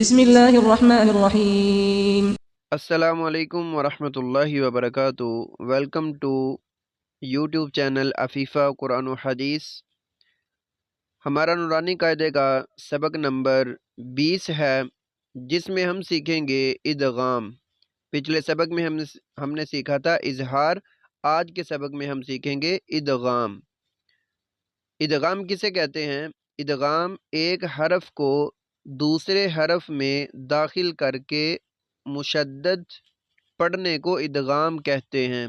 بسم الله الرحمن الرحیم۔ السلام علیکم ورحمۃ اللہ وبرکاتہ۔ Welcome to YouTube channel Afifa قرآن و حدیث۔ ہمارا نورانی قاعدے کا سبق نمبر 20 ہے، جس میں ہم سیکھیں گے ادغام۔ پچھلے سبق میں ہم نے سیکھا تھا اظہار، آج کے سبق میں ہم سیکھیں گے ادغام۔ ادغام کسے کہتے ہیں؟ ادغام ایک حرف کو دوسرے حرف میں داخل کر کے مشدد پڑھنے کو ادغام کہتے ہیں۔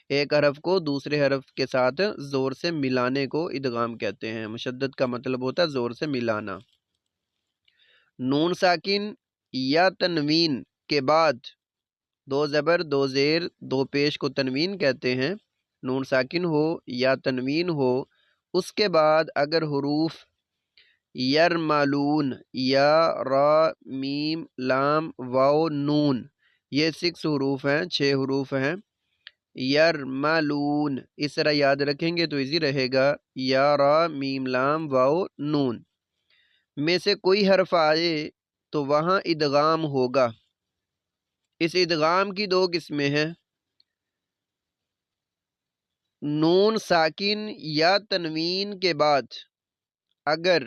ایک حرف کو دوسرے حرف کے ساتھ زور سے ملانے کو ادغام کہتے ہیں۔ مشدد کا مطلب ہوتا ہے زور سے ملانا۔ نون ساکن یا تنوین کے بعد دو زبر، دو زیر، دو پیش کو تنوین کہتے ہیں۔ نون ساکن ہو یا تنوین ہو، اس کے بعد اگر حروف یرملون، یا، را، میم، لام، واو، نون، یہ 6 حروف ہیں، 6 حروف ہیں۔ یرملون اس طرح یاد رکھیں گے تو ایزی رہے گا۔ یا، را، میم، لام، واو، نون میں سے کوئی حرف آئے تو وہاں ادغام ہوگا۔ اس ادغام کی 2 قسمیں ہیں۔ نون ساکن یا تنوین کے بعد اگر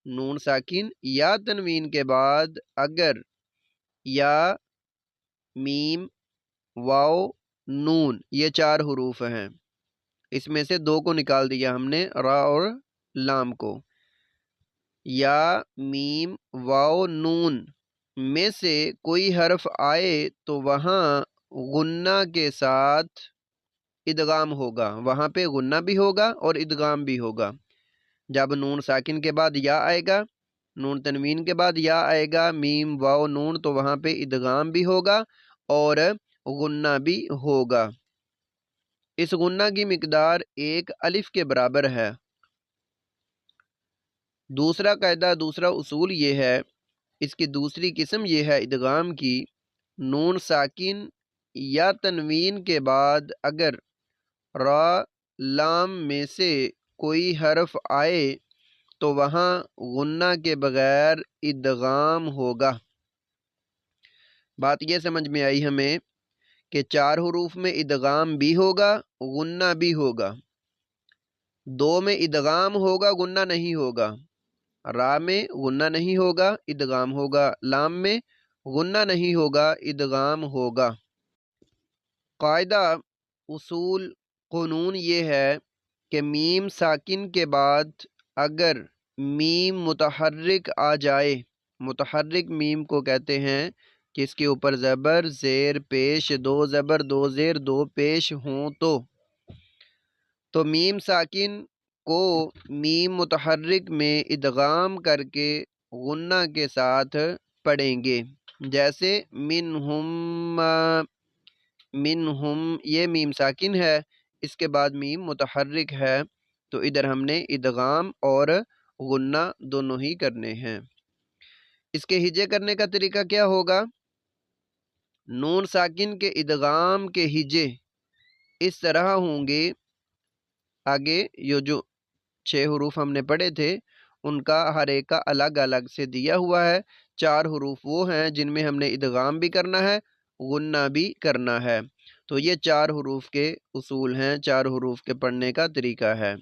نون ساکن یا تنوین کے بعد اگر یا، میم، واو، نون یہ 4 حروف ہیں، اس میں سے 2 کو نکال دیا ہم نے، را اور لام کو۔ یا، میم، واو، نون میں سے کوئی حرف آئے تو وہاں غنہ کے ساتھ ادغام ہوگا۔ وہاں پہ غنہ بھی ہوگا اور ادغام بھی ہوگا۔ جب نون ساکن کے بعد یا آئے گا، نون تنوین کے بعد یا آئے گا، میم، واو، نون، تو وہاں پہ ادغام بھی ہوگا اور غنہ بھی ہوگا۔ اس غنہ کی مقدار 1 الف کے برابر ہے۔ دوسرا قاعدہ، دوسرا اصول یہ ہے، اس کی دوسری قسم یہ ہے ادغام کی، نون ساکن یا تنوین کے بعد اگر را، لام میں سے کوئی حرف آئے تو وہاں غنہ کے بغیر ادغام ہوگا۔ بات یہ سمجھ میں آئی ہمیں کہ 4 حروف میں ادغام بھی ہوگا، غنہ بھی ہوگا۔ 2 میں ادغام ہوگا، غنہ نہیں ہوگا۔ را میں غنہ نہیں ہوگا، ادغام ہوگا۔ لام میں غنہ نہیں ہوگا، ادغام ہوگا۔ قاعدہ، اصول، قانون یہ ہے کہ میم ساکن کے بعد اگر میم متحرک آ جائے، متحرک میم کو کہتے ہیں کہ اس کے اوپر زبر، زیر، پیش، 2 زبر، 2 زیر، 2 پیش ہوں تو میم ساکن کو میم متحرک میں ادغام کر کے غنہ کے ساتھ پڑھیں گے۔ جیسے منہم، منہم یہ میم ساکن ہے، اس کے بعد میم متحرک ہے، تو ادھر ہم نے ادغام اور غنہ دونوں ہی کرنے ہیں۔ اس کے ہجے کرنے کا طریقہ کیا ہوگا؟ نون ساکن کے ادغام کے ہجے اس طرح ہوں گے، آگے یہ جو 6 حروف ہم نے پڑھے تھے ان کا ہر ایک کا الگ الگ سے دیا ہوا ہے۔ 4 حروف وہ ہیں جن میں ہم نے ادغام بھی کرنا ہے، غنہ بھی کرنا ہے۔ تو یہ 4 حروف کے اصول ہیں، 4 حروف کے پڑھنے کا طریقہ ہے۔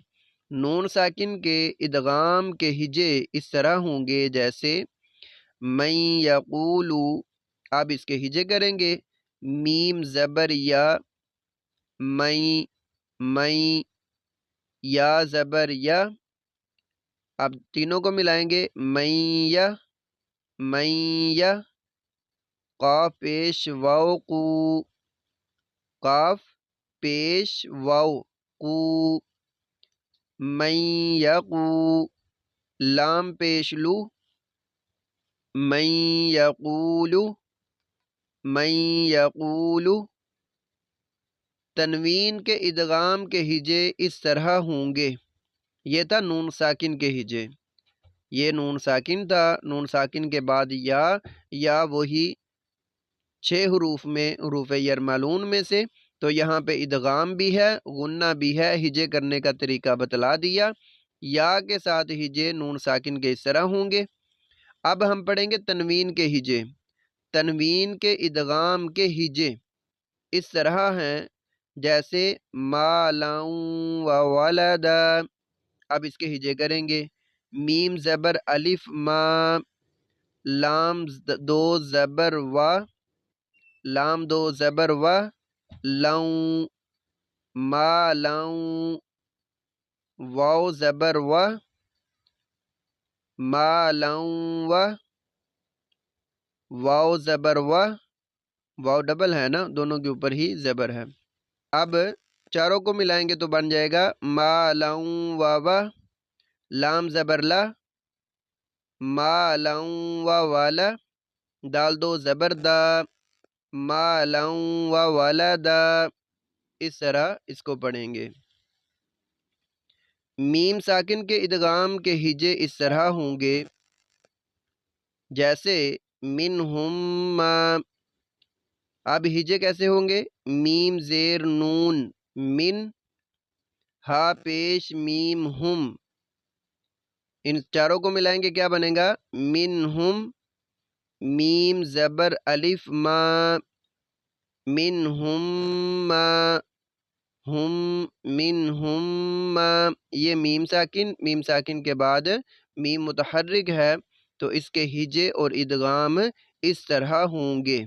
نون ساکن کے ادغام کے ہجے اس طرح ہوں گے جیسے من یقولو، اب اس کے ہجے کریں گے، میم زبر یا، میں، میں، یا زبر یا، اب تینوں کو ملائیں گے، میں یا، میں یا، قاف پیش واو قو، قاف پیش واو قو، من یقو، لام پیش لو، من یقول، من یقول۔ تنوین کے ادغام کے ہجے اس طرح ہوں گے، یہ تھا نون ساکن کے ہجے، یہ نون ساکن تھا، نون ساکن کے بعد یا وہی 6 حروف میں حروف یرملون میں سے، تو یہاں پہ ادغام بھی ہے، غنہ بھی ہے۔ ہجے کرنے کا طریقہ بتلا دیا۔ یا کے ساتھ ہجے نون ساکن کے اس طرح ہوں گے، اب ہم پڑھیں گے تنوین کے ہجے۔ تنوین کے ادغام کے ہجے اس طرح ہیں جیسے مالا و ولدا۔ اب اس کے ہجے کریں گے، میم زبر الف ما، لام دو زبر و، لام دو زبر و، لوں، ما لوں، واو زبر و، ما لوں و، واو زبر و، واو ڈبل ہے نا، دونوں کے اوپر ہی زبر ہے۔ اب چاروں کو ملائیں گے تو بن جائے گا ما لوں و، لام زبر لا، ما لوں و والا، دال دو زبر دا، ما لوں و ولدا۔ اس طرح اس کو پڑھیں گے۔ میم ساکن کے ادغام کے ہجے اس طرح ہوں گے جیسے منہم ما۔ اب ہجے کیسے ہوں گے؟ میم زیر نون من، ہا پیش میم ہم، ان چاروں کو ملائیں گے کیا بنے گا؟ منہم، میم زبر الف ما، منہم ما، ہم، منہم ما۔ یہ میم ساکن کے بعد میم متحرک ہے تو اس کے ہجے اور ادغام اس طرح ہوں گے۔